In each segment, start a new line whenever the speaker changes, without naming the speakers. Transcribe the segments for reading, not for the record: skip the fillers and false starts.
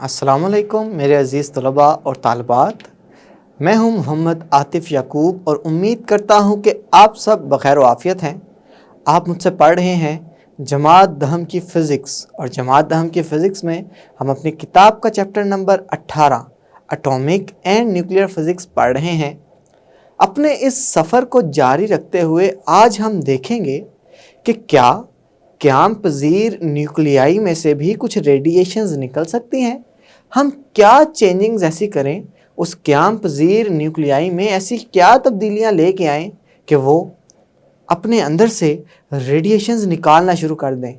अस्सलामुअलैकुम मेरे अज़ीज़ तलबा और तालिबात। मैं हूं मोहम्मद आतिफ़ याकूब और उम्मीद करता हूं कि आप सब बखैर आफ़ियत हैं। आप मुझसे पढ़ रहे हैं जमात दहम की फ़िज़िक्स और जमात दहम की फ़िज़िक्स में हम अपनी किताब का chapter number 18 atomic and nuclear physics पढ़ रहे हैं। अपने इस सफ़र को जारी रखते हुए आज हम देखेंगे कि क्या क्याम पज़ीर न्यूक्लियाई में से भी कुछ रेडिएशंस निकल सकती हैं। हम क्या चेंजिंग्स ऐसी करें, उस क्याम पज़ीर न्यूक्लियाई में ऐसी क्या तब्दीलियां लेके आएँ कि वो अपने अंदर से रेडिएशंस निकालना शुरू कर दें।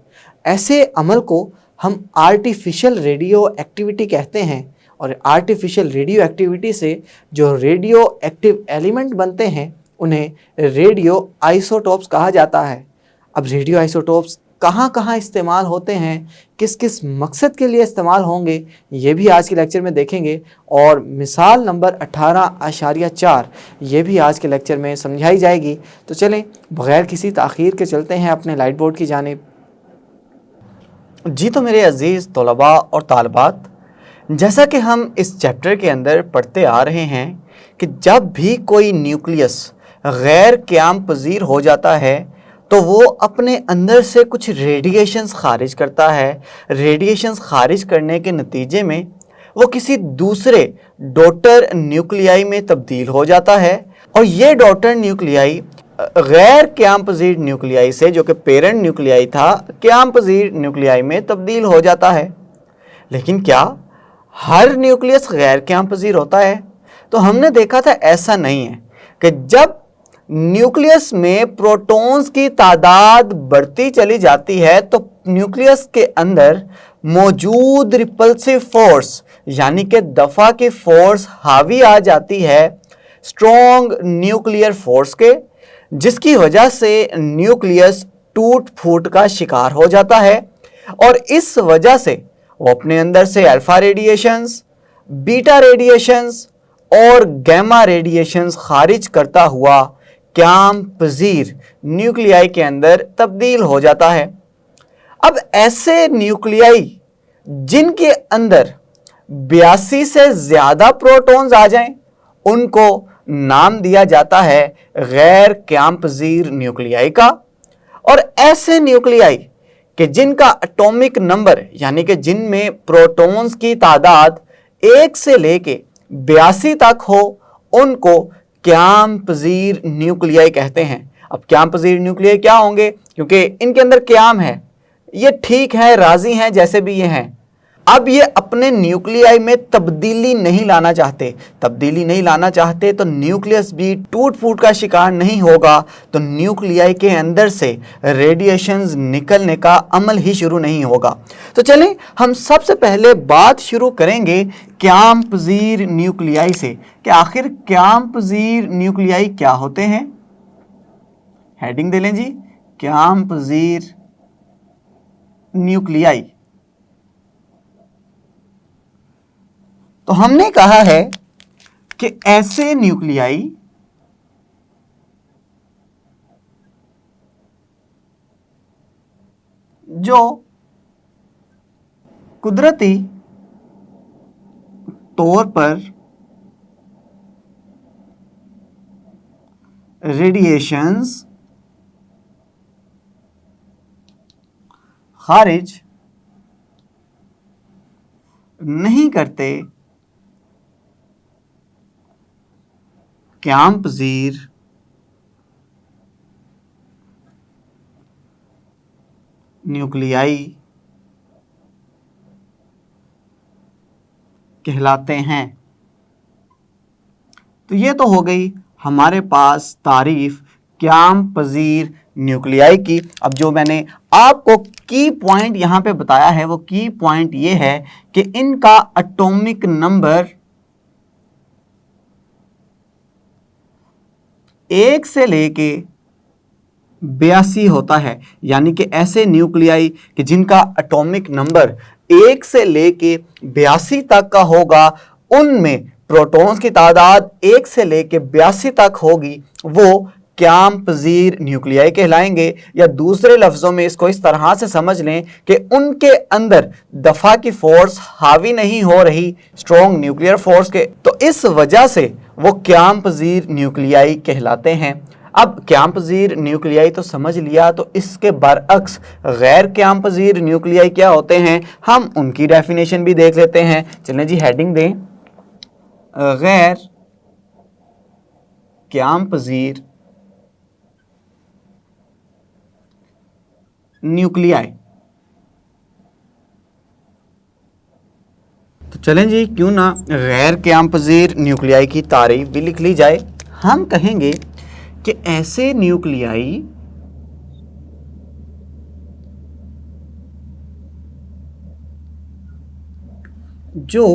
ऐसे अमल को हम आर्टिफिशियल रेडियो एक्टिविटी कहते हैं और आर्टिफिशियल रेडियो एक्टिविटी से जो रेडियो एक्टिव एलिमेंट बनते हैं उन्हें रेडियो आइसोटोप्स कहा जाता है। अब रेडियो आइसोटोप्स कहाँ कहाँ इस्तेमाल होते हैं, किस किस मकसद के लिए इस्तेमाल होंगे, ये भी आज के लेक्चर में देखेंगे और मिसाल नंबर 18.4 ये भी आज के लेक्चर में समझाई जाएगी। तो चलें बग़ैर किसी ताख़ीर के चलते हैं अपने लाइट बोर्ड की जानिब। जी तो मेरे अज़ीज़ तलबा और तालिबात, जैसा कि हम इस चैप्टर के अंदर पढ़ते आ रहे हैं कि जब भी कोई न्यूक्लियस गैर क़याम पज़ीर हो जाता है तो वो अपने अंदर से कुछ रेडिएशंस खारिज करता है। रेडिएशंस खारिज करने के नतीजे में वो किसी दूसरे डॉटर न्यूक्लियाई में तब्दील हो जाता है और ये डॉटर न्यूक्लियाई गैर क़याम पज़ीर न्यूक्लियाई से, जो कि पेरेंट न्यूक्लियाई था, क़याम पज़ीर न्यूक्लियाई में तब्दील हो जाता है। लेकिन क्या हर न्यूक्लियस गैर क़याम पज़ीर होता है? तो हमने देखा था ऐसा नहीं है कि जब न्यूक्लियस में प्रोटॉन्स की तादाद बढ़ती चली जाती है तो न्यूक्लियस के अंदर मौजूद रिपल्सिव फोर्स यानी कि दफ़ा की फोर्स हावी आ जाती है स्ट्रॉन्ग न्यूक्लियर फोर्स के, जिसकी वजह से न्यूक्लियस टूट फूट का शिकार हो जाता है और इस वजह से वो अपने अंदर से अल्फा रेडिएशंस, बीटा रेडिएशंस और गैमा रेडिएशंस खारिज करता हुआ क़याम पज़ीर न्यूक्लियाई के अंदर तब्दील हो जाता है। अब ऐसे न्यूक्लियाई जिनके अंदर 82 से ज़्यादा प्रोटॉन्स आ जाएं, उनको नाम दिया जाता है गैर क़याम पज़ीर न्यूक्लियाई का। और ऐसे न्यूक्लियाई कि जिनका एटॉमिक नंबर यानी कि जिनमें प्रोटॉन्स की तादाद 1 से लेके 82 तक हो, उनको क़याम पज़ीर न्यूक्लियाई कहते हैं। अब क़याम पज़ीर न्यूक्लियाई क्या होंगे? क्योंकि इनके अंदर क़याम है, ये ठीक है, राज़ी हैं जैसे भी ये हैं। अब ये अपने न्यूक्लियाई में तब्दीली नहीं लाना चाहते तो न्यूक्लियस भी टूट फूट का शिकार नहीं होगा, तो न्यूक्लियाई के अंदर से रेडिएशंस निकलने का अमल ही शुरू नहीं होगा। तो चलें हम सबसे पहले बात शुरू करेंगे क़याम पज़ीर न्यूक्लियाई से कि आखिर क़याम पज़ीर न्यूक्लियाई क्या होते हैं। हेडिंग दे लें जी, क़याम पज़ीर न्यूक्लियाई। तो हमने कहा है कि ऐसे न्यूक्लियाई जो कुदरती तौर पर रेडिएशंस खारिज नहीं करते, क़याम पज़ीर न्यूक्लियाई कहलाते हैं। तो ये तो हो गई हमारे पास तारीफ क़याम पज़ीर न्यूक्लियाई की। अब जो मैंने आपको की पॉइंट यहाँ पे बताया है वो की पॉइंट ये है कि इनका एटॉमिक नंबर 1 से लेके 82 होता है, यानी कि ऐसे न्यूक्लियाई कि जिनका एटॉमिक नंबर 1 से लेके 82 तक का होगा, उनमें प्रोटॉन्स की तादाद 1 से लेके 82 तक होगी, वो क्याम पजीर न्यूक्लियाई कहलाएंगे, या दूसरे लफ्जों में इसको इस तरह से समझ लें कि उनके अंदर दफा की फोर्स हावी नहीं हो रही स्ट्रॉन्ग न्यूक्लियर फोर्स के, तो इस वजह से वो क्याम पजीर न्यूक्लियाई कहलाते हैं। अब क्याम पजीर न्यूक्लियाई तो समझ लिया, तो इसके बरअक्स गैर क्याम पजीर न्यूक्लियाई क्या होते हैं, हम उनकी डेफिनेशन भी देख लेते हैं। चलें जी, हेडिंग दें, गैर क्याम पजीर न्यूक्लियाई। तो चलें जी, क्यों ना गैर क्याम पजीर न्यूक्लियाई की तारीफ भी लिख ली जाए। हम कहेंगे कि ऐसे न्यूक्लियाई जो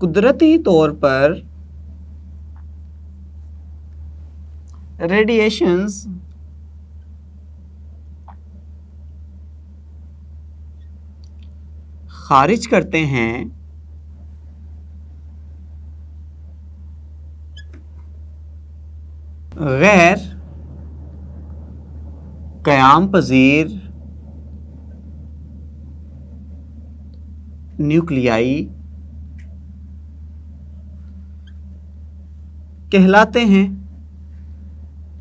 कुदरती तौर पर रेडिएशंस खारिज करते हैं, गैर क़याम पजीर न्यूक्लियाई कहलाते हैं।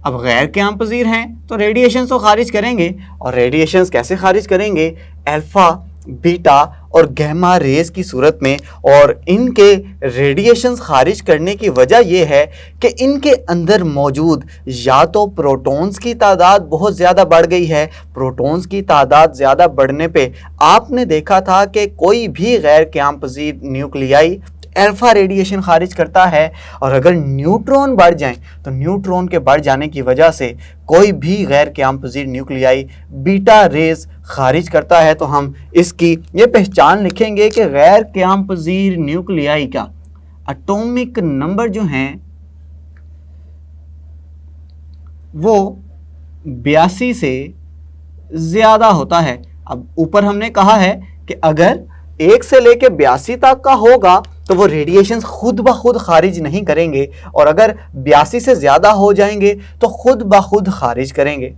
अब गैर क़याम पजीर हैं तो रेडिएशंस तो खारिज करेंगे, और रेडिएशंस कैसे खारिज करेंगे, अल्फ़ा, बीटा और गैमा रेज की सूरत में। और इनके रेडिएशंस खारिज करने की वजह यह है कि इनके अंदर मौजूद या तो प्रोटॉन्स की तादाद बहुत ज़्यादा बढ़ गई है। प्रोटॉन्स की तादाद ज़्यादा बढ़ने पे आपने देखा था कि कोई भी गैर क़याम पजीर न्यूक्लियाई अल्फ़ा रेडिएशन खारिज करता है, और अगर न्यूट्रॉन बढ़ जाएं तो न्यूट्रॉन के बढ़ जाने की वजह से कोई भी गैर क़याम पजीर न्यूक्लियाई बीटा रेज खारिज करता है। तो हम इसकी ये पहचान लिखेंगे कि गैर क़याम पजीर न्यूक्लियाई का एटॉमिक नंबर जो हैं वो 82 से ज़्यादा होता है। अब ऊपर हमने कहा है कि अगर 1 से लेके 82 तक का होगा तो वो रेडिएशन खुद ब खुद खारिज नहीं करेंगे, और अगर 82 से ज़्यादा हो जाएंगे तो खुद ब खुद खारिज करेंगे।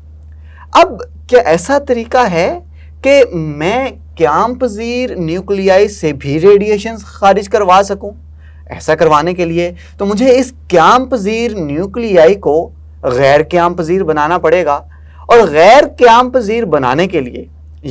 अब क्या ऐसा तरीका है कि मैं क़याम पजीर न्यूक्लियाई से भी रेडिएशन खारिज करवा सकूं? ऐसा करवाने के लिए तो मुझे इस क़याम पजीर न्यूक्लियाई को गैर क़याम पजीर बनाना पड़ेगा, और गैर क़याम पजीर बनाने के लिए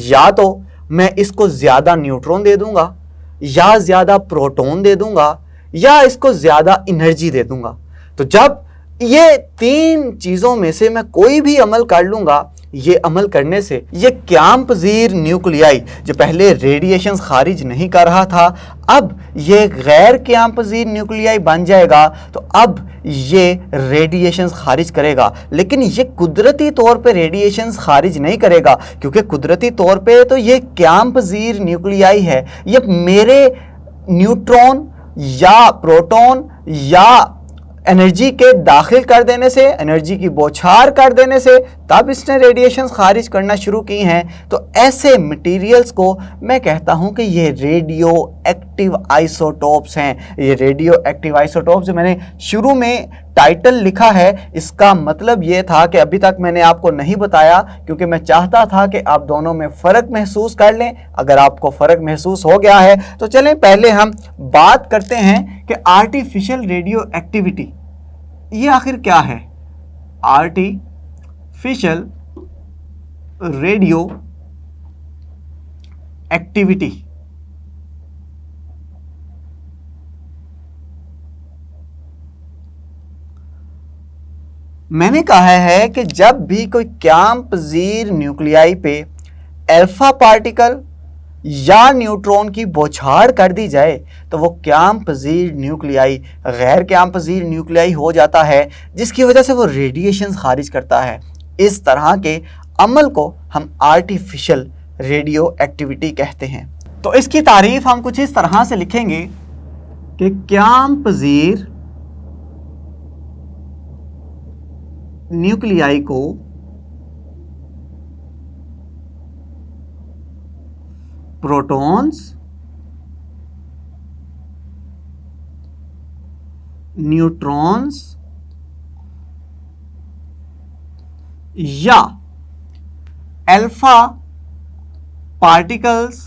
या तो मैं इसको ज़्यादा न्यूट्रॉन दे दूंगा, या ज़्यादा प्रोटॉन दे दूंगा, या इसको ज़्यादा एनर्जी दे दूंगा। तो जब ये 3 चीज़ों में से मैं कोई भी अमल कर लूँगा, ये अमल करने से ये क़याम पजीर न्यूक्लियाई जो पहले रेडिएशन खारिज नहीं कर रहा था, अब ये गैर क़याम पजीर न्यूक्लियाई बन जाएगा। तो अब ये रेडिएशन खारिज करेगा, लेकिन ये कुदरती तौर पे रेडिएशन खारिज नहीं करेगा, क्योंकि कुदरती तौर पे तो ये क़याम पजीर न्यूक्लियाई है। ये मेरे न्यूट्रॉन या प्रोटॉन या एनर्जी के दाखिल कर देने से, एनर्जी की बौछार कर देने से तब इसने रेडिएशंस खारिज करना शुरू की हैं। तो ऐसे मटेरियल्स को मैं कहता हूं कि ये रेडियो एक्टिव आइसोटोप्स हैं। ये रेडियो एक्टिव आइसोटोप्स जो मैंने शुरू में टाइटल लिखा है, इसका मतलब ये था कि अभी तक मैंने आपको नहीं बताया, क्योंकि मैं चाहता था कि आप दोनों में फ़र्क महसूस कर लें। अगर आपको फ़र्क महसूस हो गया है तो चलें पहले हम बात करते हैं कि आर्टिफिशियल रेडियो एक्टिविटी ये आखिर क्या है। आर्टिफिशियल रेडियो एक्टिविटी मैंने कहा है कि जब भी कोई क़याम पजीर न्यूक्लियाई पे अल्फ़ा पार्टिकल या न्यूट्रॉन की बौछार कर दी जाए तो वो क़याम पजीर न्यूक्लियाई गैर क़याम पजीर न्यूक्लियाई हो जाता है, जिसकी वजह से वो रेडिएशन खारिज करता है। इस तरह के अमल को हम आर्टिफिशियल रेडियो एक्टिविटी कहते हैं। तो इसकी तारीफ हम कुछ इस तरह से लिखेंगे कि क़याम पजीर न्यूक्लियाई को प्रोटॉन्स, न्यूट्रॉन्स या अल्फा पार्टिकल्स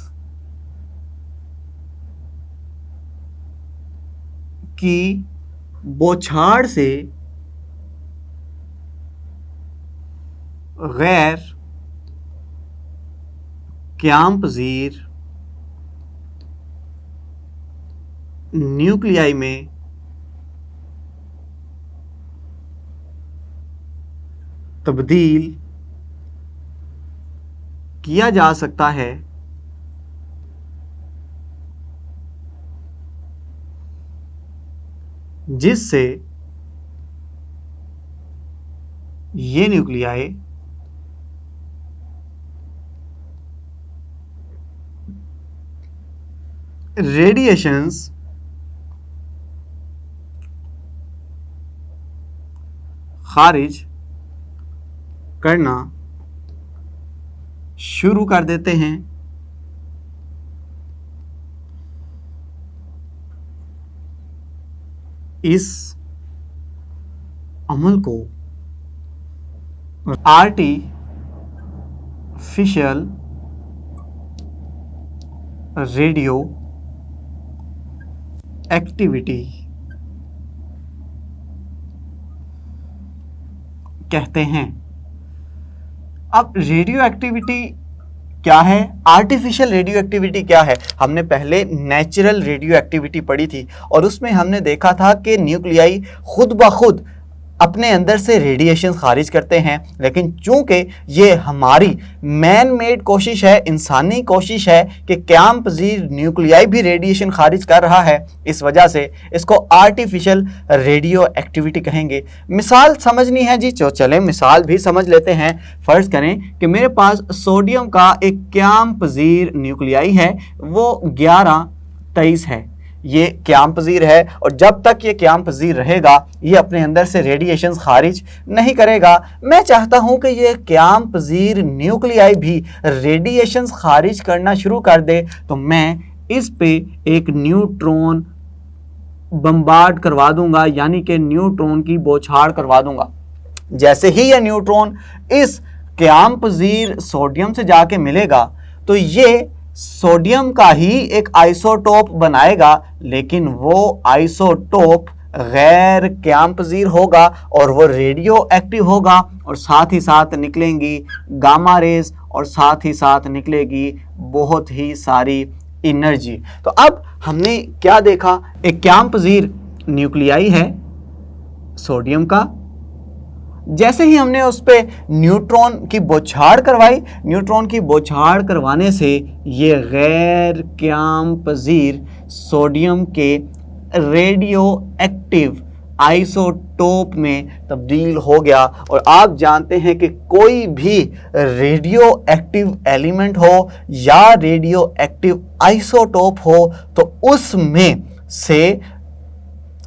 की बौछार से गैर क़याम पज़ीर न्यूक्लियाई में तब्दील किया जा सकता है, जिससे ये न्यूक्लियाई रेडिएशंस खारिज करना शुरू कर देते हैं। इस अमल को आर्टिफिशियल रेडियो एक्टिविटी कहते हैं। अब रेडियो एक्टिविटी क्या है, आर्टिफिशियल रेडियो एक्टिविटी क्या है? हमने पहले नेचुरल रेडियो एक्टिविटी पढ़ी थी और उसमें हमने देखा था कि न्यूक्लियाई खुद ब खुद अपने अंदर से रेडिएशन खारिज करते हैं, लेकिन चूंकि ये हमारी मैन मेड कोशिश है, इंसानी कोशिश है कि क़याम पज़ीर न्यूक्लियाई भी रेडिएशन खारिज कर रहा है, इस वजह से इसको आर्टिफिशियल रेडियो एक्टिविटी कहेंगे। मिसाल समझनी है जी, चलें मिसाल भी समझ लेते हैं। फ़र्ज़ करें कि मेरे पास सोडियम का एक क़याम पज़ीर न्यूक्लियाई है, वो 1123 है। ये क़याम पज़ीर है और जब तक ये क़याम पज़ीर रहेगा ये अपने अंदर से रेडिएशन खारिज नहीं करेगा। मैं चाहता हूँ कि ये क़याम पज़ीर न्यूक्लियाई भी रेडिएशन खारिज करना शुरू कर दे, तो मैं इस पे एक न्यूट्रॉन बम्बार्ड करवा दूंगा, यानी कि न्यूट्रॉन की बौछार करवा दूंगा। जैसे ही ये न्यूट्रॉन इस क़याम पज़ीर सोडियम से जाके मिलेगा तो ये सोडियम का ही एक आइसोटोप बनाएगा, लेकिन वो आइसोटोप गैर क़याम पज़ीर होगा और वो रेडियो एक्टिव होगा और साथ ही साथ निकलेंगी गामा रेज और साथ ही साथ निकलेगी बहुत ही सारी एनर्जी। तो अब हमने क्या देखा, एक क़याम पज़ीर न्यूक्लियाई है सोडियम का, जैसे ही हमने उस पर न्यूट्रॉन की बौछार करवाई, न्यूट्रॉन की बौछार करवाने से ये गैर क़याम पज़ीर सोडियम के रेडियो एक्टिव आइसोटोप में तब्दील हो गया। और आप जानते हैं कि कोई भी रेडियो एक्टिव एलिमेंट हो या रेडियो एक्टिव आइसोटोप हो तो उसमें से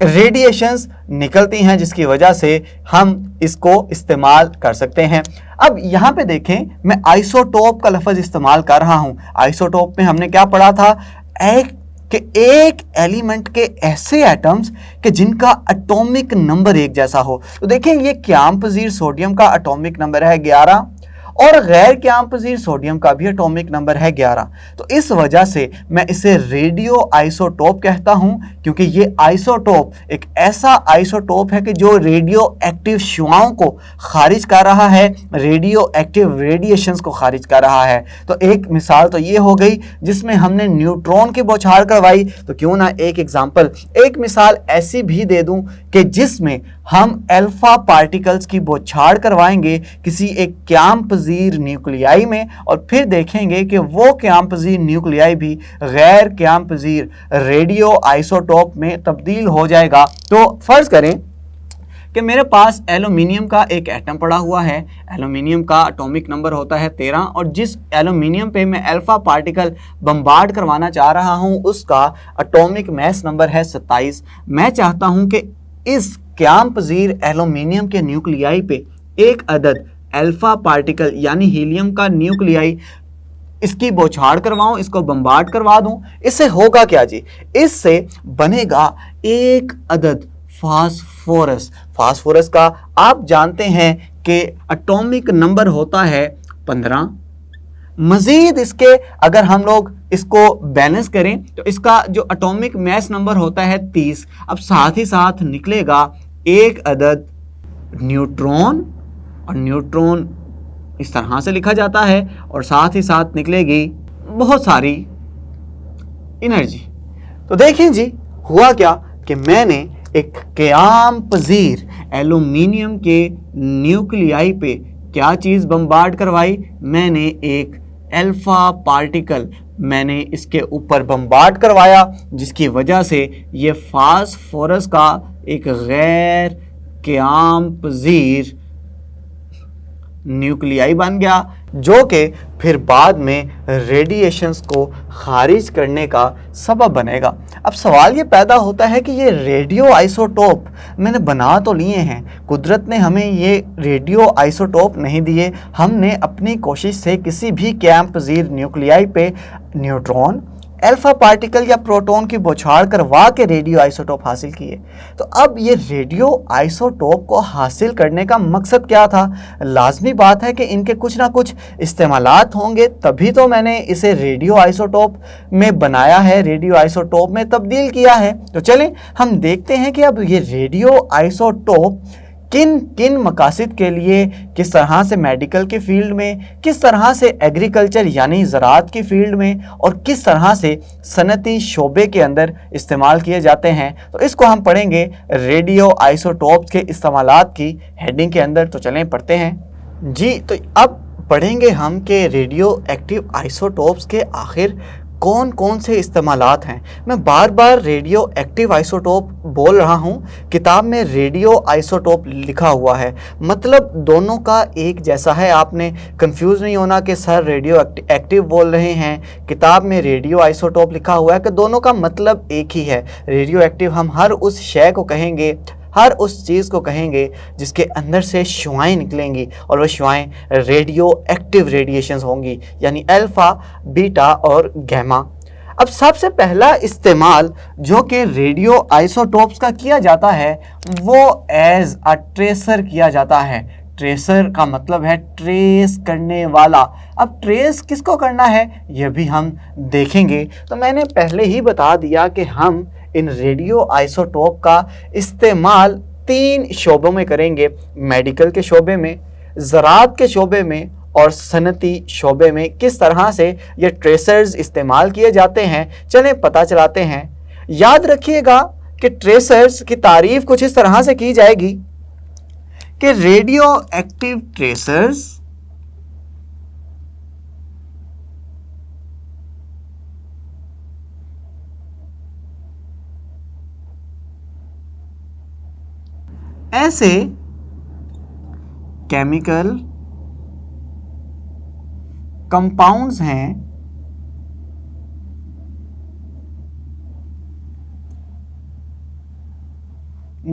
रेडिएशंस निकलती हैं, जिसकी वजह से हम इसको इस्तेमाल कर सकते हैं। अब यहाँ पे देखें, मैं आइसोटोप का लफ्ज़ इस्तेमाल कर रहा हूँ। आइसोटोप में हमने क्या पढ़ा था, एक एलिमेंट के ऐसे एटम्स कि जिनका एटॉमिक नंबर एक जैसा हो। तो देखें, ये क़याम पज़ीर सोडियम का एटॉमिक नंबर है 11 और गैर क़याम पज़ीर सोडियम का भी एटॉमिक नंबर है 11। तो इस वजह से मैं इसे रेडियो आइसोटोप कहता हूं, क्योंकि ये आइसोटोप एक ऐसा आइसोटोप है कि जो रेडियो एक्टिव शुआओं को खारिज कर रहा है, रेडियो एक्टिव रेडिएशंस को खारिज कर रहा है। तो एक मिसाल तो ये हो गई जिसमें हमने न्यूट्रॉन की बौछार करवाई। तो क्यों ना एक मिसाल ऐसी भी दे दूं कि जिसमें हम अल्फा पार्टिकल्स की बौछार करवाएंगे किसी एक क़याम पज़ीर न्यूक्लियाई में और फिर देखेंगे कि वो क़याम पज़ीर न्यूक्लियाई भी गैर क़याम पज़ीर रेडियो आइसोटोप में तब्दील हो जाएगा। तो फ़र्ज़ करें कि मेरे पास एल्यूमिनियम का एक एटम पड़ा हुआ है। एल्यूमिनियम का एटॉमिक नंबर होता है 13 और जिस एल्यूमिनियम पे मैं अल्फा पार्टिकल बम्बार्ड करवाना चाह रहा हूँ उसका एटॉमिक मास नंबर है 27। मैं चाहता हूँ कि इस क़याम पज़ीर एल्यूमिनियम के न्यूक्लियाई पे एक अदद अल्फा पार्टिकल यानी हीलियम का न्यूक्लियाई इसकी बौछार करवाऊं, इसको बम्बार्ड करवा दूं। इससे होगा क्या जी, इससे बनेगा एक अदद फास्फोरस। फास्फोरस का आप जानते हैं के एटॉमिक नंबर होता है 15। मज़ीद इसके अगर हम लोग इसको बैलेंस करें तो इसका जो एटॉमिक मास नंबर होता है 30। अब साथ ही साथ निकलेगा एक अदद न्यूट्रॉन, और न्यूट्रॉन इस तरह से लिखा जाता है, और साथ ही साथ निकलेगी बहुत सारी एनर्जी। तो देखिए जी, हुआ क्या कि मैंने एक क़याम पज़ीर एल्यूमिनियम के न्यूक्लियाई पे क्या चीज़ बम्बार्ड करवाई, मैंने एक अल्फ़ा पार्टिकल मैंने इसके ऊपर बम्बार्ड करवाया, जिसकी वजह से ये फास्फोरस का एक गैर क़याम पज़ीर न्यूक्लियाई बन गया, जो कि फिर बाद में रेडिएशंस को खारिज करने का सबब बनेगा। अब सवाल ये पैदा होता है कि ये रेडियो आइसोटोप मैंने बना तो लिए हैं, कुदरत ने हमें ये रेडियो आइसोटोप नहीं दिए, हमने अपनी कोशिश से किसी भी क़याम पज़ीर न्यूक्लियाई पे न्यूट्रॉन, अल्फ़ा पार्टिकल या प्रोटॉन की बौछार करवा के रेडियो आइसोटोप हासिल किए। तो अब ये रेडियो आइसोटोप को हासिल करने का मकसद क्या था? लाजमी बात है कि इनके कुछ ना कुछ इस्तेमालात होंगे, तभी तो मैंने इसे रेडियो आइसोटोप में बनाया है, रेडियो आइसोटोप में तब्दील किया है। तो चलें हम देखते हैं कि अब ये रेडियो आइसोटोप किन किन मकासद के लिए, किस तरह से मेडिकल के फील्ड में, किस तरह से एग्रीकल्चर यानी ज़राअत की फील्ड में, और किस तरह से सनती शोबे के अंदर इस्तेमाल किए जाते हैं। तो इसको हम पढ़ेंगे रेडियो आइसोटोप्स के इस्तेमालात की हेडिंग के अंदर। तो चलें पढ़ते हैं जी। तो अब पढ़ेंगे हम कि रेडियो एक्टिव आइसोटोप्स के आखिर कौन कौन से इस्तेमालात हैं। मैं बार बार रेडियो एक्टिव आइसोटोप बोल रहा हूँ, किताब में रेडियो आइसोटोप लिखा हुआ है, मतलब दोनों का एक जैसा है। आपने कंफ्यूज नहीं होना कि सर रेडियो एक्टिव बोल रहे हैं, किताब में रेडियो आइसोटोप लिखा हुआ है कि दोनों का मतलब एक ही है। रेडियो एक्टिव हम हर उस शय को कहेंगे, हर उस चीज़ को कहेंगे जिसके अंदर से शुआएं निकलेंगी, और वह शुआएं रेडियो एक्टिव रेडिएशंस होंगी, यानी अल्फ़ा, बीटा और गैमा। अब सबसे पहला इस्तेमाल जो कि रेडियो आइसोटोप्स का किया जाता है वो एज अ ट्रेसर किया जाता है। ट्रेसर का मतलब है ट्रेस करने वाला। अब ट्रेस किसको करना है यह भी हम देखेंगे। तो मैंने पहले ही बता दिया कि हम इन रेडियो आइसोटोप का इस्तेमाल 3 शोबों में करेंगे, मेडिकल के शोबे में, ज़राअत के शोबे में और सनती शोबे में। किस तरह से ये ट्रेसर्स इस्तेमाल किए जाते हैं चलें पता चलाते हैं। याद रखिएगा कि ट्रेसर्स की तारीफ कुछ इस तरह से की जाएगी कि रेडियो एक्टिव ट्रेसर्स ऐसे केमिकल कंपाउंड्स हैं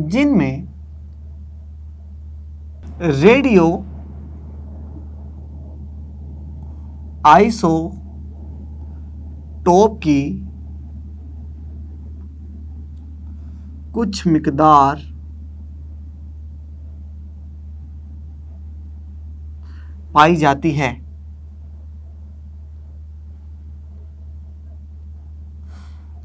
जिनमें रेडियो आइसोटोप की कुछ मिकदार पाई जाती है।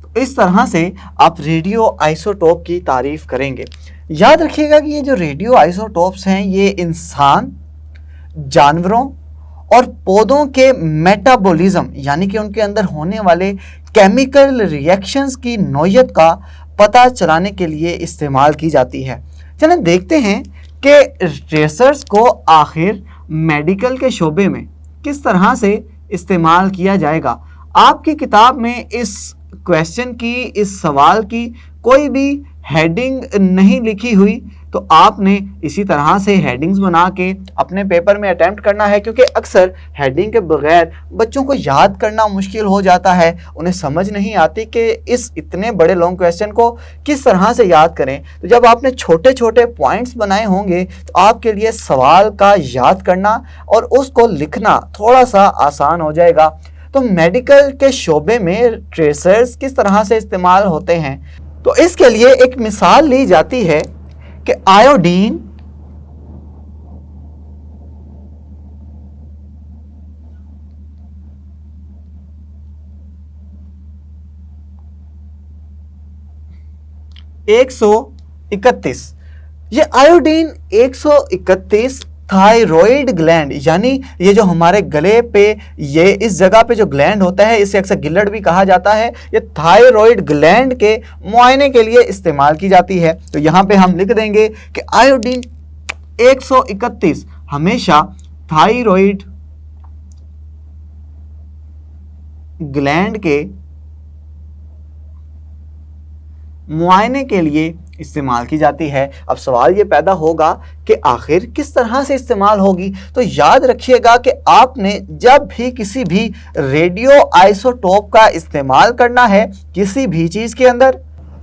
तो इस तरह से आप रेडियो आइसोटोप की तारीफ करेंगे। याद रखिएगा कि ये जो रेडियो आइसोटोप्स हैं ये इंसान, जानवरों और पौधों के मेटाबॉलिज्म यानी कि उनके अंदर होने वाले केमिकल रिएक्शंस की नौयत का पता चलाने के लिए इस्तेमाल की जाती है। चलें देखते हैं कि ट्रेसर्स को आखिर मेडिकल के शोबे में किस तरह से इस्तेमाल किया जाएगा। आपकी किताब में इस क्वेश्चन की, इस सवाल की कोई भी हेडिंग नहीं लिखी हुई, तो आपने इसी तरह से हेडिंग्स बना के अपने पेपर में अटेम्प्ट करना है, क्योंकि अक्सर हेडिंग के बगैर बच्चों को याद करना मुश्किल हो जाता है, उन्हें समझ नहीं आती कि इस इतने बड़े लॉन्ग क्वेश्चन को किस तरह से याद करें। तो जब आपने छोटे छोटे पॉइंट्स बनाए होंगे तो आपके लिए सवाल का याद करना और उसको लिखना थोड़ा सा आसान हो जाएगा। तो मेडिकल के शोबे में ट्रेसर्स किस तरह से इस्तेमाल होते हैं, तो इसके लिए एक मिसाल ली जाती है कि आयोडीन 131। ये आयोडीन 131 थायराइड ग्लैंड, यानी ये जो हमारे गले पे, ये इस जगह पे जो ग्लैंड होता है, इसे अक्सर गिल्लड़ भी कहा जाता है, ये थायराइड ग्लैंड के मुआयने के लिए इस्तेमाल की जाती है। तो यहाँ पे हम लिख देंगे कि आयोडीन 131 हमेशा थायराइड ग्लैंड के मुआयने के लिए इस्तेमाल की जाती है। अब सवाल ये पैदा होगा कि आखिर किस तरह से इस्तेमाल होगी। तो याद रखिएगा कि आपने जब भी किसी भी रेडियो आइसोटोप का इस्तेमाल करना है किसी भी चीज़ के अंदर,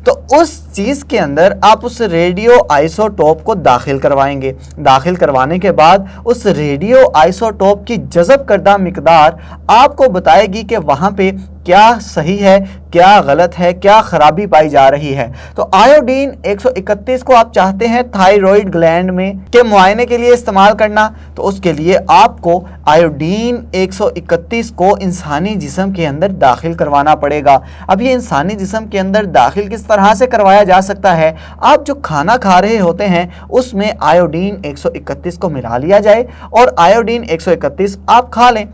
तो उस चीज़ के अंदर आप उस रेडियो आइसोटोप को दाखिल करवाएंगे। दाखिल करवाने के बाद उस रेडियो आइसोटोप की जज़ब करदा मिकदार आपको बताएगी कि वहाँ पे क्या सही है, क्या गलत है, क्या खराबी पाई जा रही है। तो आयोडीन 131 को आप चाहते हैं थायराइड ग्लैंड में के मुआयने के लिए इस्तेमाल करना, तो उसके लिए आपको आयोडीन 131 को इंसानी जिस्म के अंदर दाखिल करवाना पड़ेगा। अब ये इंसानी जिस्म के अंदर दाखिल किस तरह से करवाया जा सकता है? आप जो खाना खा रहे होते हैं उसमें आयोडीन 131 को मिला लिया जाए और आयोडीन 131 आप खा लें,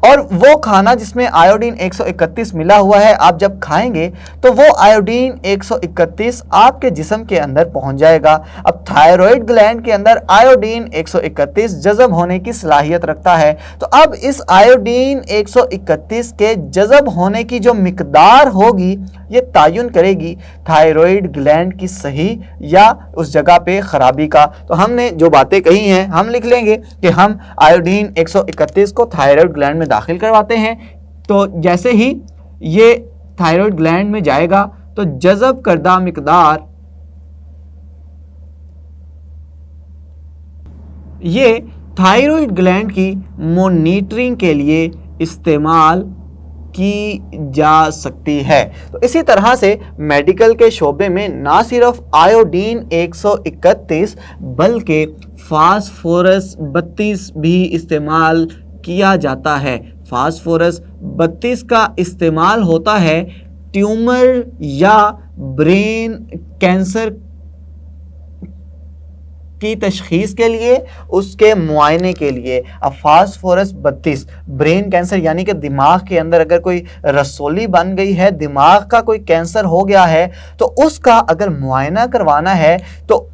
और वो खाना जिसमें आयोडीन 131 मिला हुआ है आप जब खाएंगे तो वो आयोडीन 131 आपके जिस्म के अंदर पहुंच जाएगा। अब थायराइड ग्लैंड के अंदर आयोडीन 131 जज़ब होने की सलाहियत रखता है। तो अब इस आयोडीन 131 के जज़ब होने की जो मिकदार होगी ये तयन करेगी थायराइड ग्लैंड की सही या उस जगह पे खराबी का। तो हमने जो बातें कही हैं हम लिख लेंगे कि हम आयोडीन 131 को थायराइड ग्लैंड में दाखिल करवाते हैं, तो जैसे ही ये थायराइड ग्लैंड में जाएगा तो जज़ब करदा मिकदार ये थायराइड ग्लैंड की मॉनिटरिंग के लिए इस्तेमाल की जा सकती है। तो इसी तरह से मेडिकल के शोबे में ना सिर्फ आयोडीन 131 बल्कि फास्फोरस 32 भी इस्तेमाल किया जाता है। फास्फोरस 32 का इस्तेमाल होता है ट्यूमर या ब्रेन कैंसर की तशखीस के लिए, उसके मुआयने के लिए। अब फास्फोरस 32 ब्रेन कैंसर यानी कि दिमाग के अंदर अगर कोई रसोली बन गई है, दिमाग का कोई कैंसर हो गया है, तो उसका अगर मुआयना करवाना है तो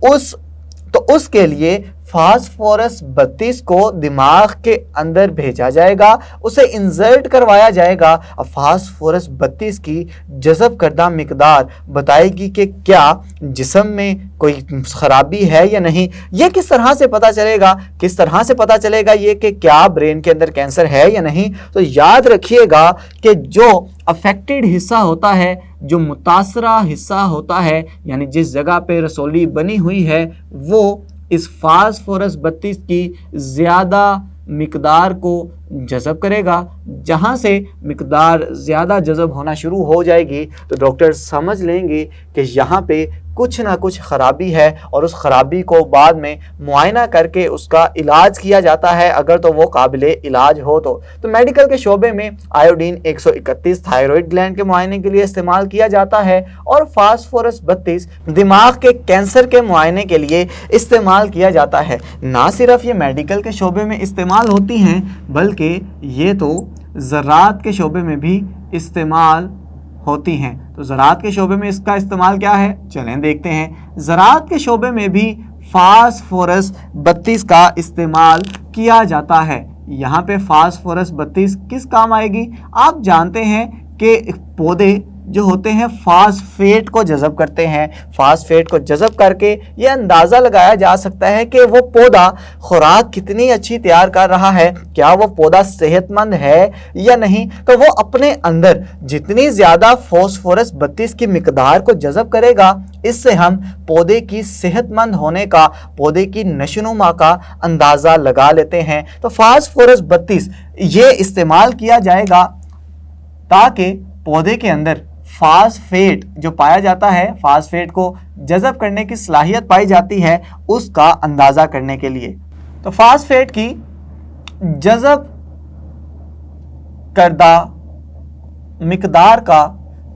उसके लिए फास्फोरस 32 को दिमाग के अंदर भेजा जाएगा, उसे इंसर्ट करवाया जाएगा। अब फास्फोरस 32 की जज़ब करदा मिकदार बताएगी कि क्या जिस्म में कोई खराबी है या नहीं। ये किस तरह से पता चलेगा ये कि क्या ब्रेन के अंदर कैंसर है या नहीं? तो याद रखिएगा कि जो अफेक्टेड हिस्सा होता है, जो मुतासरा हिस्सा होता है, यानी जिस जगह पे रसोली बनी हुई है, वो इस फास्फोरस 32 की ज़्यादा मिकदार को जज़ब करेगा। जहाँ से मिकदार ज़्यादा जज़ब होना शुरू हो जाएगी तो डॉक्टर समझ लेंगे कि यहाँ पे कुछ ना कुछ ख़राबी है और उस ख़राबी को बाद में मुआयना करके उसका इलाज किया जाता है, अगर तो वो काबिले इलाज हो तो मेडिकल के शोबे में आयोडीन 131 थायराइड ग्लैंड के मुआयने के लिए इस्तेमाल किया जाता है और फास्फोरस 32 दिमाग के कैंसर के मुआयने के लिए इस्तेमाल किया जाता है। ना सिर्फ ये मेडिकल के शोबे में इस्तेमाल होती हैं बल्कि ये तो ज़राअत के शोबे में भी इस्तेमाल होती हैं। तो ज़राअत के शोबे में इसका इस्तेमाल क्या है, चलें देखते हैं। ज़राअत के शोबे में भी फास्फोरस 32 का इस्तेमाल किया जाता है। यहाँ पे फास्फोरस 32 किस काम आएगी? आप जानते हैं कि पौधे जो होते हैं फास्फेट को जज़ब करते हैं। फास्फेट को जज़ब करके ये अंदाज़ा लगाया जा सकता है कि वो पौधा खुराक कितनी अच्छी तैयार कर रहा है, क्या वो पौधा सेहतमंद है या नहीं। तो वो अपने अंदर जितनी ज़्यादा फास्फोरस 32 की मिकदार को जज़ब करेगा, इससे हम पौधे की सेहतमंद होने का, पौधे की नशोनुमा का अंदाज़ा लगा लेते हैं। तो फास्फोरस 32 ये इस्तेमाल किया जाएगा ताकि पौधे के अंदर फास्फेट जो पाया जाता है, फास्फेट को जज़ब करने की सलाहियत पाई जाती है, उसका अंदाज़ा करने के लिए। तो फास्फेट की जज़ब करदा मिकदार का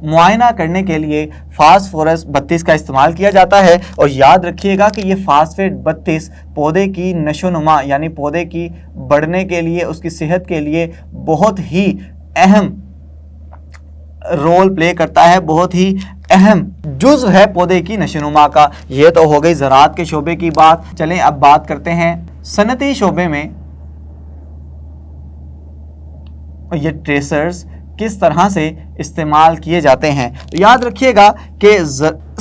मुआयना करने के लिए फास्फोरस 32 का इस्तेमाल किया जाता है। और याद रखिएगा कि ये फास्फेट 32 पौधे की नशोनुमा यानी पौधे की बढ़ने के लिए, उसकी सेहत के लिए बहुत ही अहम रोल प्ले करता है, बहुत ही अहम जुज़्व है पौधे की नशोनुमा का। ये तो हो गई ज़राअत के शोबे की बात। चलें अब बात करते हैं सनती शोबे में ये ट्रेसर्स किस तरह से इस्तेमाल किए जाते हैं। तो याद रखिएगा कि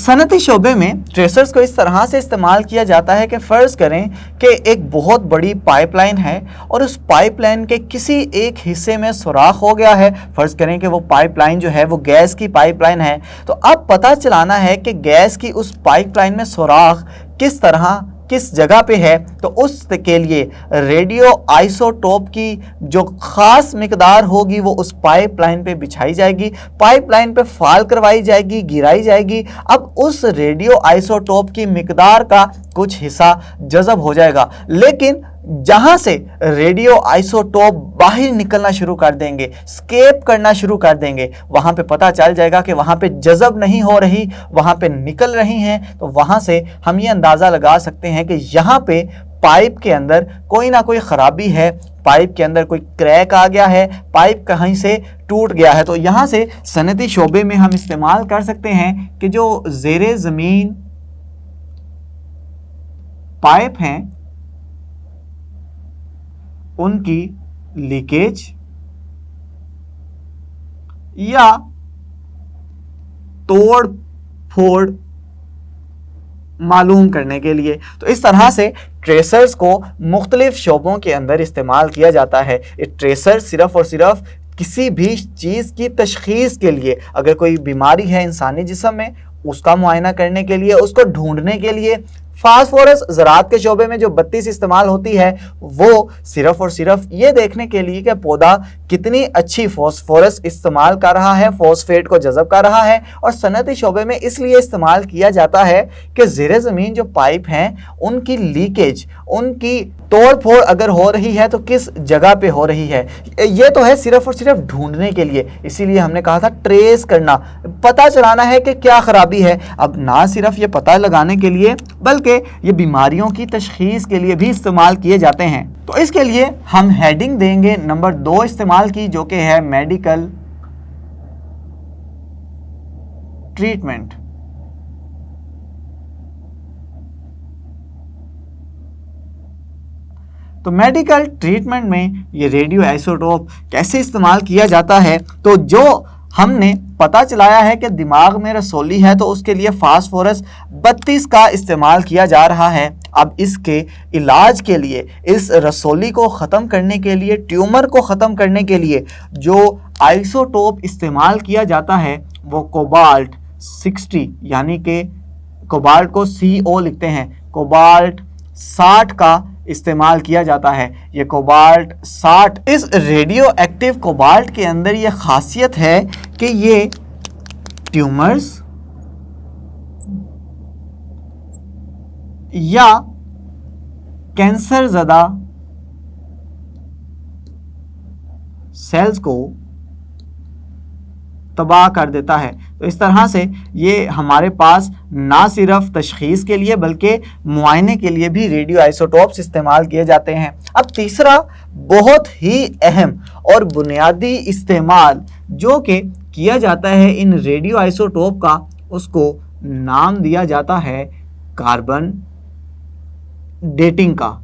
सनती शोबे में ट्रेसर्स को इस तरह से इस्तेमाल किया जाता है कि फ़र्ज़ करें कि एक बहुत बड़ी पाइपलाइन है और उस पाइपलाइन के किसी एक हिस्से में सुराख हो गया है। फ़र्ज़ करें कि वो पाइपलाइन जो है वो गैस की पाइपलाइन है। तो अब पता चलाना है कि गैस की उस पाइपलाइन में सुराख किस जगह पे है। तो उसके लिए रेडियो आइसोटोप की जो ख़ास मिकदार होगी वो उस पाइपलाइन पे बिछाई जाएगी, पाइपलाइन पे फाल करवाई जाएगी, गिराई जाएगी। अब उस रेडियो आइसोटोप की मिकदार का कुछ हिस्सा जज़ब हो जाएगा, लेकिन जहां से रेडियो आइसोटोप बाहर निकलना शुरू कर देंगे, स्केप करना शुरू कर देंगे, वहां पे पता चल जाएगा कि वहां पे जज़ब नहीं हो रही, वहां पे निकल रही हैं। तो वहां से हम ये अंदाज़ा लगा सकते हैं कि यहाँ पे पाइप के अंदर कोई ना कोई ख़राबी है, पाइप के अंदर कोई क्रैक आ गया है, पाइप कहीं से टूट गया है। तो यहाँ से सनती शोबे में हम इस्तेमाल कर सकते हैं कि जो ज़ेरे ज़मीन पाइप हैं उनकी लीकेज या तोड़ फोड़ मालूम करने के लिए। तो इस तरह से ट्रेसर्स को मुख्तलिफ शोबों के अंदर इस्तेमाल किया जाता है। ये ट्रेसर सिर्फ और सिर्फ किसी भी चीज़ की तशखीस के लिए, अगर कोई बीमारी है इंसानी जिस्म में उसका मुआयना करने के लिए, उसको ढूंढने के लिए। फास्फोरस ज़राअत के शोबे में जो 32 इस्तेमाल होती है वो सिर्फ और सिर्फ ये देखने के लिए कि पौधा कितनी अच्छी फास्फोरस इस्तेमाल कर रहा है, फॉस्फेट को जज़ब कर रहा है। और सनती शोबे में इसलिए इस्तेमाल किया जाता है कि ज़ेरे ज़मीन जो पाइप हैं उनकी लीकेज, उनकी तोड़ फोड़ अगर हो रही है तो किस जगह पे हो रही है। ये तो है सिर्फ और सिर्फ ढूंढने के लिए, इसीलिए हमने कहा था ट्रेस करना, पता चलाना है कि क्या ख़राबी है। अब ना सिर्फ ये पता लगाने के लिए बल्कि ये बीमारियों की तशखीस के लिए भी इस्तेमाल किए जाते हैं। तो इसके लिए हम हेडिंग देंगे नंबर 2 इस्तेमाल की, जो कि है मेडिकल ट्रीटमेंट। तो मेडिकल ट्रीटमेंट में ये रेडियो आइसोटोप कैसे इस्तेमाल किया जाता है। तो जो हमने पता चलाया है कि दिमाग में रसौली है तो उसके लिए फास्फोरस 32 का इस्तेमाल किया जा रहा है। अब इसके इलाज के लिए, इस रसौली को ख़त्म करने के लिए, ट्यूमर को ख़त्म करने के लिए जो आइसोटोप इस्तेमाल किया जाता है वो कोबाल्ट 60 यानी कि कोबाल्ट को CO लिखते हैं, कोबाल्ट 60 का इस्तेमाल किया जाता है। ये कोबाल्ट 60, इस रेडियो एक्टिव कोबाल्ट के अंदर ये खासियत है कि ये ट्यूमर्स या कैंसर ज़दा सेल्स को तबाह कर देता है। तो इस तरह से ये हमारे पास ना सिर्फ तशखीस के लिए बल्कि मुआयने के लिए भी रेडियो आइसोटोप्स इस्तेमाल किए जाते हैं। अब तीसरा बहुत ही अहम और बुनियादी इस्तेमाल जो कि किया जाता है इन रेडियो आइसोटोप का, उसको नाम दिया जाता है कार्बन डेटिंग का।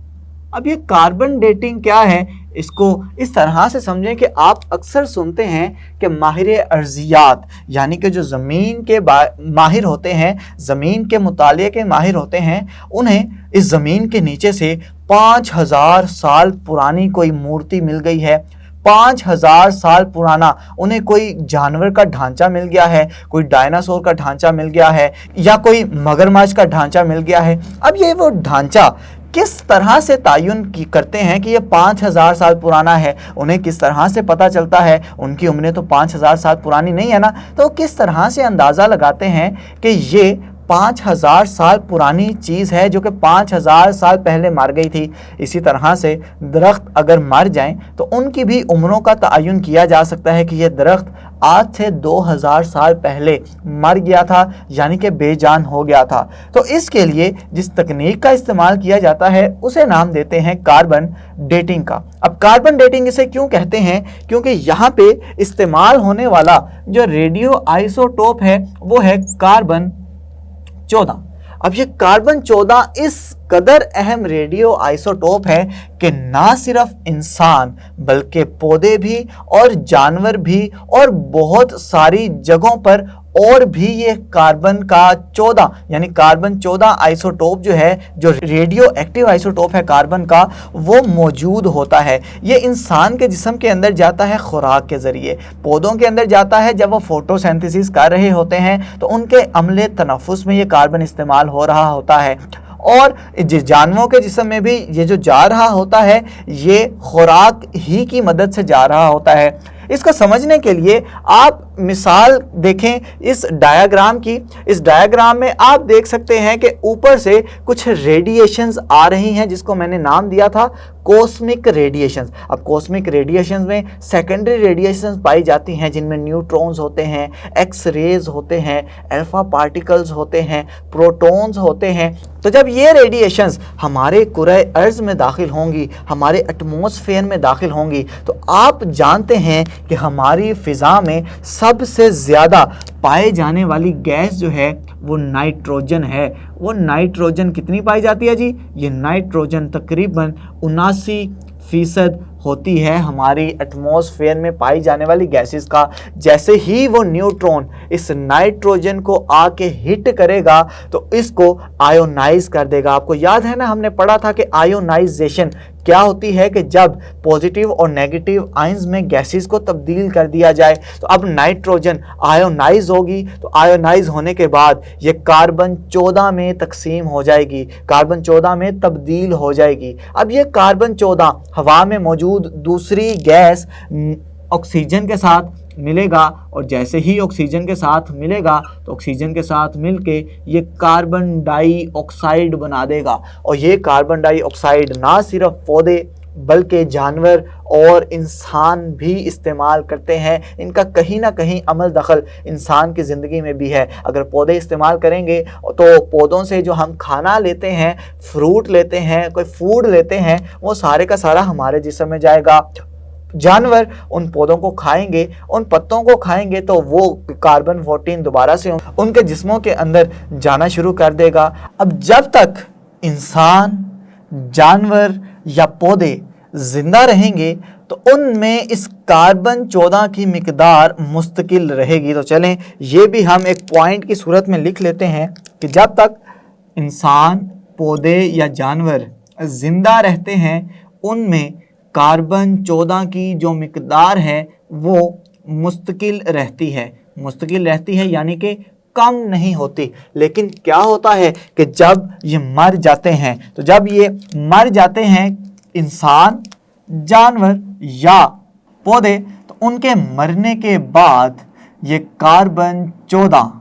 अब ये कार्बन डेटिंग क्या है, इसको इस तरह से समझें कि आप अक्सर सुनते हैं कि माहिर अर्जियात यानी कि जो ज़मीन के माहिर होते हैं, ज़मीन के मुताले के माहिर होते हैं, उन्हें इस ज़मीन के नीचे से 5000 साल पुरानी कोई मूर्ति मिल गई है, 5000 साल पुराना उन्हें कोई जानवर का ढांचा मिल गया है, कोई डायनासोर का ढांचा मिल गया है या कोई मगरमच्छ का ढांचा मिल गया है। अब ये वो ढांचा किस तरह से तयन करते हैं कि ये 5000 साल पुराना है, उन्हें किस तरह से पता चलता है, उनकी उम्रें तो 5000 साल पुरानी नहीं है ना, तो किस तरह से अंदाज़ा लगाते हैं कि ये 5000 साल पुरानी चीज़ है जो कि 5000 साल पहले मर गई थी। इसी तरह से दरख्त अगर मर जाएं तो उनकी भी उम्रों का तयन किया जा सकता है कि ये दरख्त आज से 2000 साल पहले मर गया था, यानी कि बेजान हो गया था। तो इसके लिए जिस तकनीक का इस्तेमाल किया जाता है उसे नाम देते हैं कार्बन डेटिंग का। अब कार्बन डेटिंग इसे क्यों कहते हैं? क्योंकि यहाँ पे इस्तेमाल होने वाला जो रेडियो आइसोटोप है वो है कार्बन 14। अब ये कार्बन 14 इस कदर अहम रेडियो आइसोटोप है कि ना सिर्फ इंसान बल्कि पौधे भी और जानवर भी और बहुत सारी जगहों पर और भी ये कार्बन का 14 यानी कार्बन 14 आइसोटोप जो है, जो रेडियो एक्टिव आइसोटोप है कार्बन का, वो मौजूद होता है। ये इंसान के जिस्म के अंदर जाता है खुराक के ज़रिए, पौधों के अंदर जाता है जब वो फोटोसिंथेसिस कर रहे होते हैं तो उनके अमले तनफुस में ये कार्बन इस्तेमाल हो रहा होता है, और जानवरों के जिस्म में भी ये जो जा रहा होता है ये खुराक ही की मदद से जा रहा होता है। इसको समझने के लिए आप मिसाल देखें इस डायग्राम की। इस डायग्राम में आप देख सकते हैं कि ऊपर से कुछ रेडिएशंस आ रही हैं जिसको मैंने नाम दिया था कॉस्मिक रेडिएशंस। अब कॉस्मिक रेडिएशंस में सेकेंडरी रेडिएशंस पाई जाती हैं जिनमें न्यूट्रॉन्स होते हैं, एक्स रेज होते हैं, अल्फा पार्टिकल्स होते हैं, प्रोटॉन्स होते हैं। तो जब ये रेडिएशंस हमारे कुरे अर्ज़ में दाखिल होंगी, हमारे एटमॉस्फेयर में दाखिल होंगी, तो आप जानते हैं कि हमारी फ़िज़ा में सबसे ज़्यादा पाए जाने वाली गैस जो है वो नाइट्रोजन है। वो नाइट्रोजन कितनी पाई जाती है जी? ये नाइट्रोजन तकरीबन 79% होती है हमारी एटमॉस्फेयर में पाई जाने वाली गैसेस का। जैसे ही वो न्यूट्रॉन इस नाइट्रोजन को आके हिट करेगा तो इसको आयोनाइज कर देगा। आपको याद है ना, हमने पढ़ा था कि आयोनाइजेशन क्या होती है कि जब पॉजिटिव और नेगेटिव आयंस में गैसेस को तब्दील कर दिया जाए। तो अब नाइट्रोजन आयोनाइज होगी, तो आयोनाइज होने के बाद ये कार्बन 14 में तकसीम हो जाएगी, कार्बन 14 में तब्दील हो जाएगी। अब ये कार्बन 14 हवा में मौजूद दूसरी गैस ऑक्सीजन के साथ मिलेगा, और जैसे ही ऑक्सीजन के साथ मिलेगा तो ऑक्सीजन के साथ मिलके ये कार्बन डाइऑक्साइड बना देगा। और ये कार्बन डाइऑक्साइड ना सिर्फ पौधे बल्कि जानवर और इंसान भी इस्तेमाल करते हैं। इनका कहीं ना कहीं अमल दखल इंसान की ज़िंदगी में भी है। अगर पौधे इस्तेमाल करेंगे तो पौधों से जो हम खाना लेते हैं, फ्रूट लेते हैं, कोई फूड लेते हैं, वो सारे का सारा हमारे जिस्म में जाएगा। जानवर उन पौधों को खाएंगे, उन पत्तों को खाएंगे, तो वो कार्बन 14 दोबारा से उनके जिस्मों के अंदर जाना शुरू कर देगा। अब जब तक इंसान, जानवर या पौधे जिंदा रहेंगे तो उनमें इस कार्बन 14 की मिकदार मुस्तकिल रहेगी। तो चलें ये भी हम एक पॉइंट की सूरत में लिख लेते हैं कि जब तक इंसान, पौधे या जानवर जिंदा रहते हैं उनमें कार्बन 14 की जो मिकदार है वो मुस्तकिल रहती है। मुस्तकिल रहती है यानी कि कम नहीं होती। लेकिन क्या होता है कि जब ये मर जाते हैं, तो जब ये मर जाते हैं इंसान, जानवर या पौधे, तो उनके मरने के बाद ये कार्बन 14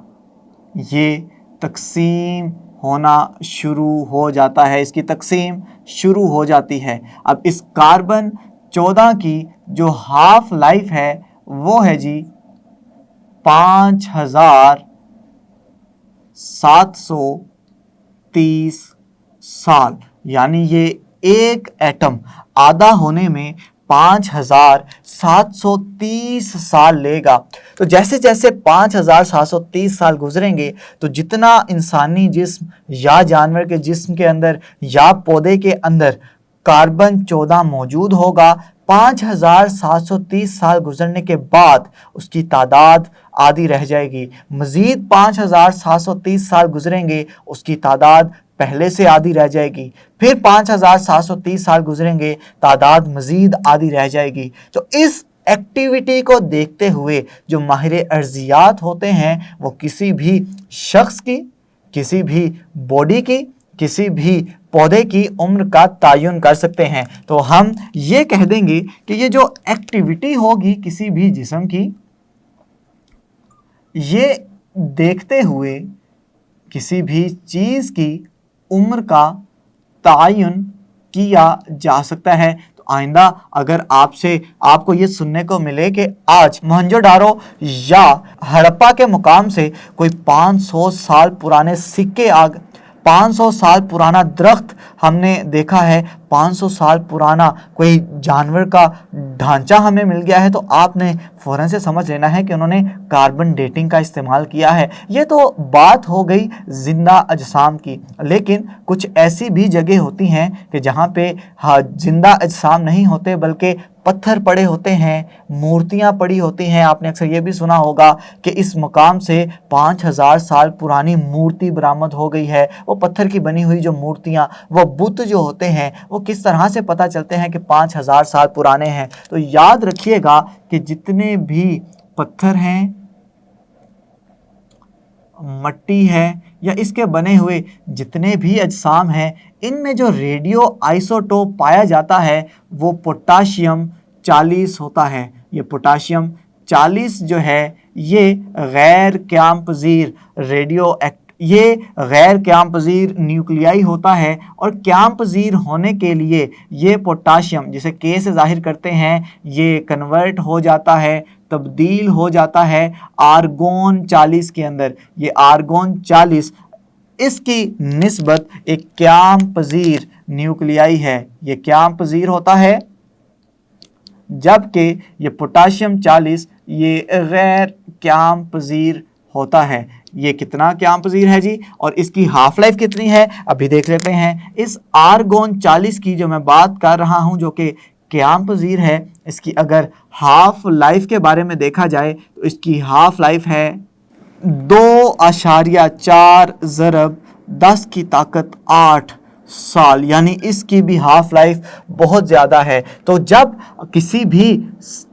ये तकसीम होना शुरू हो जाता है, इसकी तकसीम शुरू हो जाती है। अब इस कार्बन 14 की जो हाफ लाइफ है वो है जी 5730 साल, यानी ये एक एटम आधा होने में 5730 साल लेगा। तो जैसे जैसे 5730 साल गुजरेंगे तो जितना इंसानी जिस्म या जानवर के जिस्म के अंदर या पौधे के अंदर कार्बन 14 मौजूद होगा, 5730 साल गुजरने के बाद उसकी तादाद आधी रह जाएगी। मज़ीद 5730 साल गुजरेंगे, उसकी तादाद पहले से आधी रह जाएगी। फिर 5730 साल गुजरेंगे, तादाद मज़ीद आधी रह जाएगी। तो इस एक्टिविटी को देखते हुए जो माहिर अर्जियात होते हैं वो किसी भी शख्स की, किसी भी बॉडी की, किसी भी पौधे की उम्र का तयन कर सकते हैं। तो हम ये कह देंगे कि ये जो एक्टिविटी होगी किसी भी जिस्म की, ये देखते हुए किसी भी चीज़ की उम्र का तयन किया जा सकता है। तो आइंदा अगर आपको ये सुनने को मिले कि आज मोहनजोदारो या हड़प्पा के मुकाम से कोई 500 साल पुराने सिक्के 500 साल पुराना दरख्त हमने देखा है, 500 साल पुराना कोई जानवर का ढांचा हमें मिल गया है, तो आपने फ़ौरन से समझ लेना है कि उन्होंने कार्बन डेटिंग का इस्तेमाल किया है। ये तो बात हो गई ज़िंदा अजसाम की, लेकिन कुछ ऐसी भी जगह होती हैं कि जहाँ पे ज़िंदा अजसाम नहीं होते बल्कि पत्थर पड़े होते हैं, मूर्तियाँ पड़ी होती हैं। आपने अक्सर ये भी सुना होगा कि इस मकाम से 5000 साल पुरानी मूर्ति बरामद हो गई है। वो पत्थर की बनी हुई जो मूर्तियाँ, वो बुत जो होते हैं, वो किस तरह से पता चलते हैं कि 5000 साल पुराने हैं। तो याद रखिएगा कि जितने भी पत्थर हैं, मट्टी है या इसके बने हुए जितने भी अजसाम हैं, इनमें जो रेडियो आइसोटोप पाया जाता है वो पोटाशियम 40 होता है। ये पोटाशियम 40 जो है ये गैर क़याम पज़ीर ये गैर क़याम पज़ीर न्यूक्लियाई होता है, और क़याम पज़ीर होने के लिए ये पोटाशियम जिसे K से ज़ाहिर करते हैं, ये कन्वर्ट हो जाता है, तब्दील हो जाता है आर्गोन 40 के अंदर। ये आर्गोन 40 इसकी निस्बत एक क़याम पज़ीर न्यूक्लियाई है, ये क़याम पज़ीर होता है, जबकि ये पोटाशियम 40 ये गैर क़याम पज़ीर होता है। ये कितना क़याम पज़ीर है जी, और इसकी हाफ लाइफ कितनी है अभी देख लेते हैं। इस आर्गोन 40 की जो मैं बात कर रहा हूँ, जो कि क़याम पज़ीर है, इसकी अगर हाफ लाइफ के बारे में देखा जाए तो इसकी हाफ लाइफ है 2.4 ज़रब 10 की ताकत 8 साल, यानी इसकी भी हाफ लाइफ बहुत ज़्यादा है। तो जब किसी भी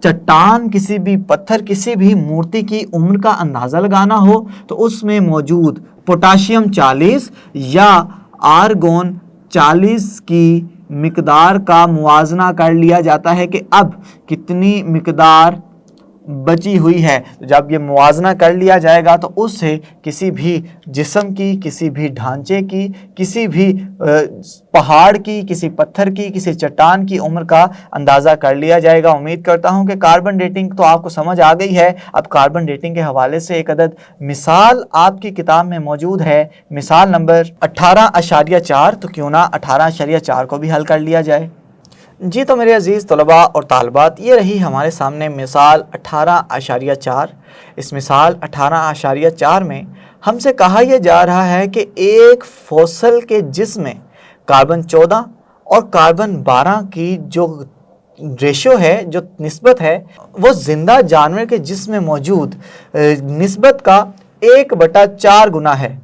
चट्टान, किसी भी पत्थर, किसी भी मूर्ति की उम्र का अंदाज़ा लगाना हो तो उसमें मौजूद पोटाशियम 40 या आर्गोन 40 की मिकदार का मुआजना कर लिया जाता है कि अब कितनी मिकदार बची हुई है। तो जब ये मुआजना कर लिया जाएगा तो उससे किसी भी जिस्म की, किसी भी ढांचे की, किसी भी पहाड़ की, किसी पत्थर की, किसी चट्टान की उम्र का अंदाज़ा कर लिया जाएगा। उम्मीद करता हूं कि कार्बन डेटिंग तो आपको समझ आ गई है। अब कार्बन डेटिंग के हवाले से एक अदद मिसाल आपकी किताब में मौजूद है, मिसाल नंबर 18.4। तो क्यों ना 18.4 को भी हल कर लिया जाए। जी तो मेरे अज़ीज़ तलबा और तालबात, ये रही हमारे सामने मिसाल 18.4। इस मिसाल 18.4 में हमसे कहा यह जा रहा है कि एक फॉसल के जिस्म में कार्बन 14 और कार्बन 12 की जो रेशो है, जो निस्बत है, वो ज़िंदा जानवर के जिस्म में मौजूद निस्बत का 1/4 गुना है।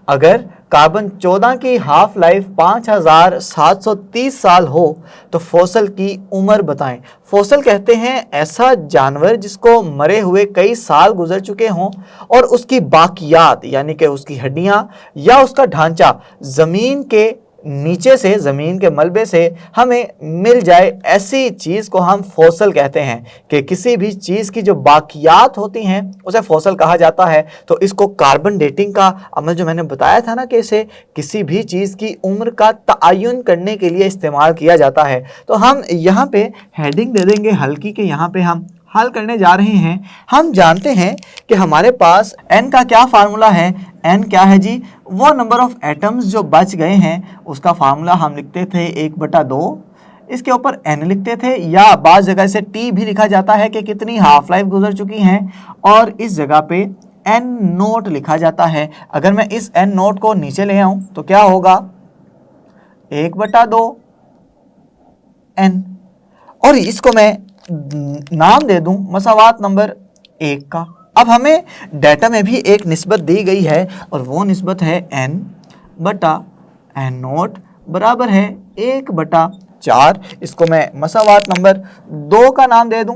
अगर कार्बन 14 की हाफ लाइफ 5730 साल हो तो फॉसल की उम्र बताएं। फॉसल कहते हैं ऐसा जानवर जिसको मरे हुए कई साल गुजर चुके हों और उसकी बाकियात यानी कि उसकी हड्डियां या उसका ढांचा ज़मीन के नीचे से, ज़मीन के मलबे से हमें मिल जाए, ऐसी चीज़ को हम फॉसल कहते हैं। कि किसी भी चीज़ की जो बाकियात होती हैं उसे फॉसल कहा जाता है। तो इसको कार्बन डेटिंग का अमल जो मैंने बताया था ना, कि इसे किसी भी चीज़ की उम्र का तयन करने के लिए इस्तेमाल किया जाता है। तो हम यहाँ पे हेडिंग दे देंगे हल्की के, यहाँ पे हम हल करने जा रहे हैं। हम जानते हैं कि हमारे पास n का क्या फार्मूला है। n क्या है जी? वो नंबर ऑफ एटम्स जो बच गए हैं उसका फार्मूला हम लिखते थे 1/2, इसके ऊपर n लिखते थे, या बाज़ जगह से t भी लिखा जाता है कि कितनी हाफ लाइफ गुजर चुकी हैं, और इस जगह पे n नोट लिखा जाता है। अगर मैं इस n नोट को नीचे ले आऊँ तो क्या होगा? 1/2 n, और इसको मैं नाम दे दूं मसावात नंबर 1 का। अब हमें डाटा में भी एक निस्बत दी गई है और वो निस्बत है n/n नोट बराबर है 1/4। इसको मैं मसावात नंबर 2 का नाम दे दूं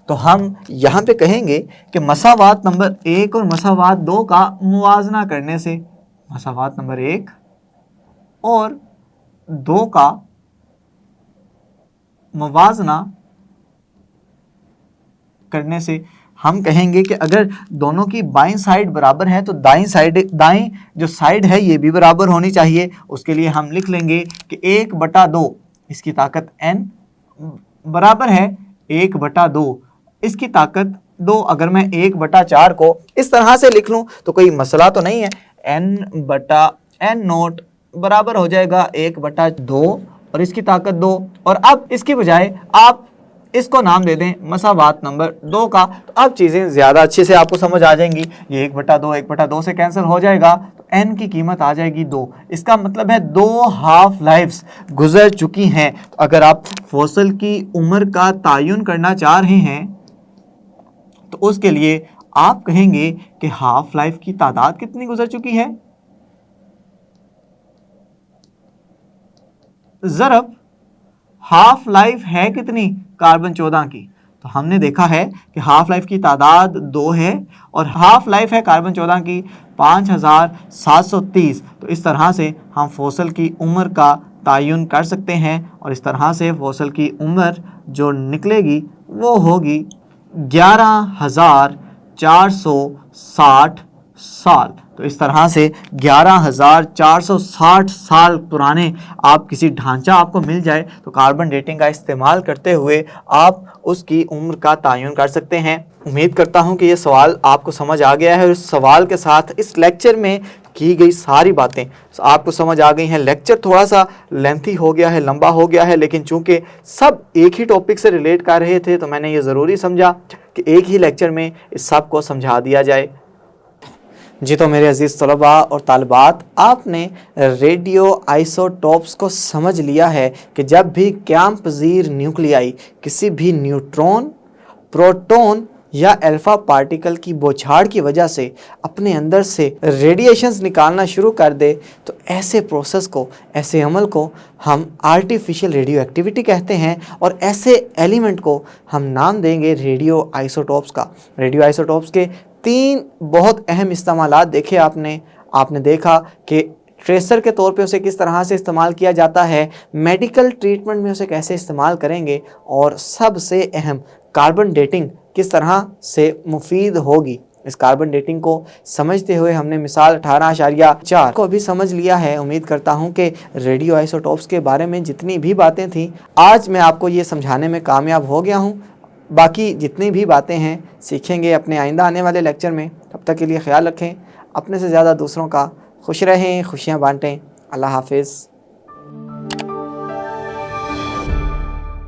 तो हम यहाँ पे कहेंगे कि मसावात नंबर 1 और मसावात 2 का मुवाजना करने से, मसावात नंबर 1 और 2 का मुवाजना करने से हम कहेंगे कि अगर दोनों की बाईं साइड बराबर है तो दाईं जो साइड है ये भी बराबर होनी चाहिए। उसके लिए हम लिख लेंगे कि 1/2 इसकी ताकत n बराबर है 1/2, इसकी ताकत 2। अगर मैं 1/4 को इस तरह से लिख लूं तो कोई मसला तो नहीं है। n/n0 बराबर हो जाएगा 1/2 और इसकी ताकत 2। और अब इसकी बजाय आप इसको नाम दे दें मसावात नंबर 2 का, तो अब चीज़ें ज़्यादा अच्छे से आपको समझ आ जाएंगी। ये 1/2 से कैंसिल हो जाएगा तो n की कीमत आ जाएगी 2। इसका मतलब है 2 हाफ लाइफ्स गुजर चुकी हैं। तो अगर आप फॉसिल की उम्र का तयन करना चाह रहे हैं तो उसके लिए आप कहेंगे कि हाफ लाइफ की तादाद कितनी गुजर चुकी है, ज़रब हाफ लाइफ है कितनी, कार्बन 14 की। तो हमने देखा है कि हाफ लाइफ की तादाद 2 है और हाफ लाइफ है कार्बन 14 की 5730। तो इस तरह से हम फॉसिल की उम्र का तयन कर सकते हैं और इस तरह से फॉसिल की उम्र जो निकलेगी वो होगी 11,460 साल। तो इस तरह से 11,460 साल पुराने आप किसी ढांचा आपको मिल जाए तो कार्बन डेटिंग का इस्तेमाल करते हुए आप उसकी उम्र का तयन कर सकते हैं। उम्मीद करता हूं कि ये सवाल आपको समझ आ गया है और इस सवाल के साथ इस लेक्चर में की गई सारी बातें आपको समझ आ गई हैं। लेक्चर थोड़ा सा लेंथी हो गया है, लंबा हो गया है, लेकिन चूंकि सब एक ही टॉपिक से रिलेट कर रहे थे तो मैंने ये ज़रूरी समझा कि एक ही लेक्चर में इस सब को समझा दिया जाए। जी तो मेरे अजीज़ तलबा और तालिबात, आपने रेडियो आइसोटोप्स को समझ लिया है कि जब भी क़याम पज़ीर न्यूक्लियाई किसी भी न्यूट्रॉन, प्रोटॉन या अल्फ़ा पार्टिकल की बौछार की वजह से अपने अंदर से रेडिएशंस निकालना शुरू कर दे तो ऐसे प्रोसेस को, ऐसे अमल को हम आर्टिफिशियल रेडियो एक्टिविटी कहते हैं और ऐसे एलिमेंट को हम नाम देंगे रेडियो आइसोटोप्स का। रेडियो आइसोटोप्स के 3 बहुत अहम इस्तेमालात देखे आपने देखा कि ट्रेसर के तौर पे उसे किस तरह से इस्तेमाल किया जाता है, मेडिकल ट्रीटमेंट में उसे कैसे इस्तेमाल करेंगे और सबसे अहम कार्बन डेटिंग किस तरह से मुफीद होगी। इस कार्बन डेटिंग को समझते हुए हमने मिसाल 18.4 को भी समझ लिया है। उम्मीद करता हूं कि रेडियो आइसोटोप्स के बारे में जितनी भी बातें थी आज मैं आपको ये समझाने में कामयाब हो गया हूं। बाकी जितनी भी बातें हैं सीखेंगे अपने आइंदा आने वाले लेक्चर में। तब तक के लिए ख्याल रखें, अपने से ज़्यादा दूसरों का खुश रहें, खुशियाँ बांटें। अल्लाह हाफिज़।